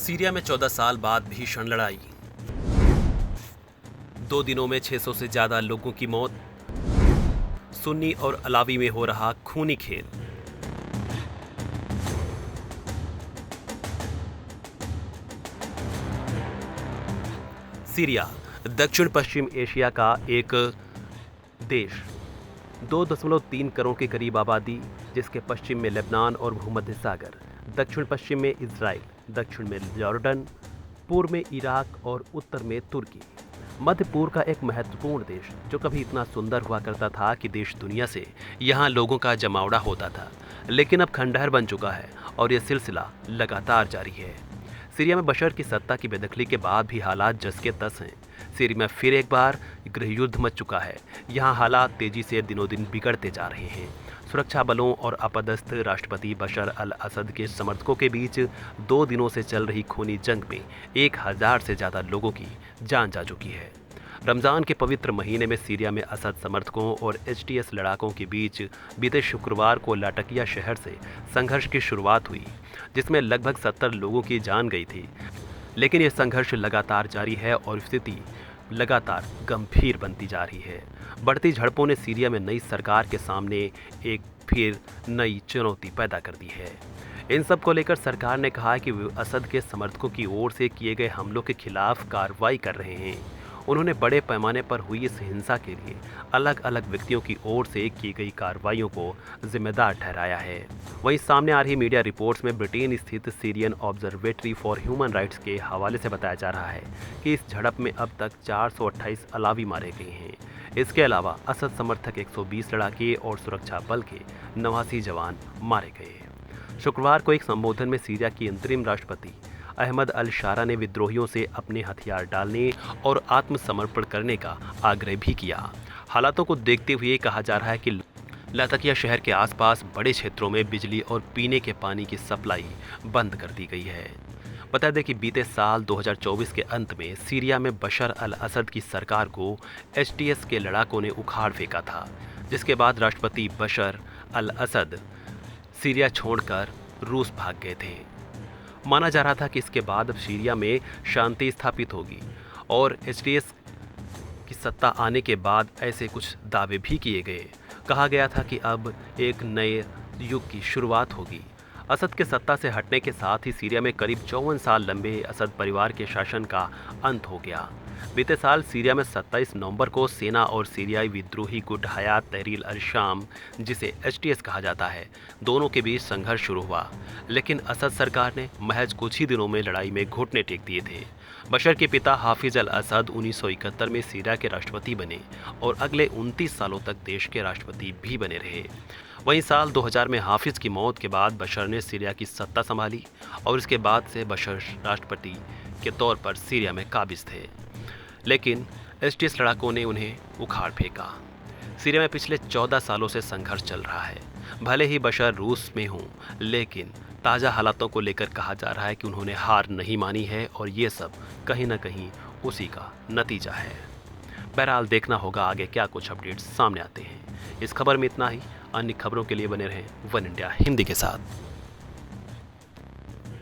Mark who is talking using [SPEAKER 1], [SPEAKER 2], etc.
[SPEAKER 1] Syria में 14 साल बाद भीषण लड़ाई। 2 दिनों में 600 से ज्यादा लोगों की मौत। सुन्नी और अलावी में हो रहा खूनी खेल। सीरिया दक्षिण पश्चिम एशिया का एक देश, 2.3 करोड़ के करीब आबादी, जिसके पश्चिम में लेबनान और भूमध्य सागर, दक्षिण पश्चिम में इजराइल, दक्षिण में जॉर्डन, पूर्व में इराक और उत्तर में तुर्की। मध्य पूर्व का एक महत्वपूर्ण देश जो कभी इतना सुंदर हुआ करता था कि देश दुनिया से यहाँ लोगों का जमावड़ा होता था, लेकिन अब खंडहर बन चुका है और यह सिलसिला लगातार जारी है। सीरिया में बशर की सत्ता की बेदखली के बाद भी हालात जस के तस हैं। सीरिया में फिर एक बार गृह युद्ध मच चुका है। यहाँ हालात तेजी से दिनों दिन बिगड़ते जा रहे हैं। सुरक्षा बलों और अपदस्थ राष्ट्रपति बशर अल असद के समर्थकों के बीच 2 दिनों से चल रही खूनी जंग में 1000 से ज़्यादा लोगों की जान जा चुकी है। रमज़ान के पवित्र महीने में सीरिया में असद समर्थकों और HTS लड़ाकों के बीच बीते शुक्रवार को लाटकिया शहर से संघर्ष की शुरुआत हुई, जिसमें लगभग 70 लोगों की जान गई थी। लेकिन यह संघर्ष लगातार जारी है और स्थिति लगातार गंभीर बनती जा रही है। बढ़ती झड़पों ने सीरिया में नई सरकार के सामने एक फिर नई चुनौती पैदा कर दी है। इन सब को लेकर सरकार ने कहा है कि वे असद के समर्थकों की ओर से किए गए हमलों के खिलाफ कार्रवाई कर रहे हैं। उन्होंने बड़े पैमाने पर हुई इस हिंसा के लिए अलग अलग व्यक्तियों की ओर से की गई कार्रवाइयों को जिम्मेदार ठहराया है। वहीं सामने आ रही मीडिया रिपोर्ट्स में ब्रिटेन स्थित Syrian observatory for human rights के हवाले से बताया जा रहा है कि इस झड़प में अब तक 428 अलावी मारे गए हैं। इसके अलावा असद समर्थक 120 लड़ाके और सुरक्षा बल के 89 जवान मारे गए। शुक्रवार को एक संबोधन में सीरिया की अंतरिम राष्ट्रपति अहमद अल शारा ने विद्रोहियों से अपने हथियार डालने और आत्मसमर्पण करने का आग्रह भी किया। हालातों को देखते हुए कहा जा रहा है कि लाताकिया शहर के आसपास बड़े क्षेत्रों में बिजली और पीने के पानी की सप्लाई बंद कर दी गई है। बता दें कि बीते साल 2024 के अंत में सीरिया में बशर अल असद की सरकार को HTS के लड़ाकों ने उखाड़ फेंका था, जिसके बाद राष्ट्रपति बशर अल असद सीरिया छोड़कर रूस भाग गए थे। माना जा रहा था कि इसके बाद अब सीरिया में शांति स्थापित होगी और HTS की सत्ता आने के बाद ऐसे कुछ दावे भी किए गए। कहा गया था कि अब एक नए युग की शुरुआत होगी। असद के सत्ता से हटने के साथ ही सीरिया में करीब 54 साल लंबे असद परिवार के शासन का अंत हो गया। बीते साल सीरिया में 27 नवंबर को सेना और सीरियाई विद्रोही गुट हयात तहरीर अल शाम, जिसे HTS कहा जाता है, दोनों के बीच संघर्ष शुरू हुआ। लेकिन असद सरकार ने महज कुछ ही दिनों में लड़ाई में घुटने टेक दिए थे। बशर के पिता हाफिज अल असद 1971 में सीरिया के राष्ट्रपति बने और अगले 29 सालों तक देश के राष्ट्रपति भी बने रहे। वहीं साल 2000 में हाफिज की मौत के बाद बशर ने सीरिया की सत्ता संभाली और इसके बाद से बशर राष्ट्रपति के तौर पर सीरिया में काबिज थे। लेकिन HTS लड़ाकों ने उन्हें उखाड़ फेंका। सीरिया में पिछले 14 सालों से संघर्ष चल रहा है। भले ही बशर रूस में हों, लेकिन ताज़ा हालातों को लेकर कहा जा रहा है कि उन्होंने हार नहीं मानी है और ये सब कहीं ना कहीं उसी का नतीजा है। बहरहाल देखना होगा आगे क्या कुछ अपडेट्स सामने आते हैं। इस खबर में इतना ही। अन्य खबरों के लिए बने रहें वन इंडिया हिंदी के साथ।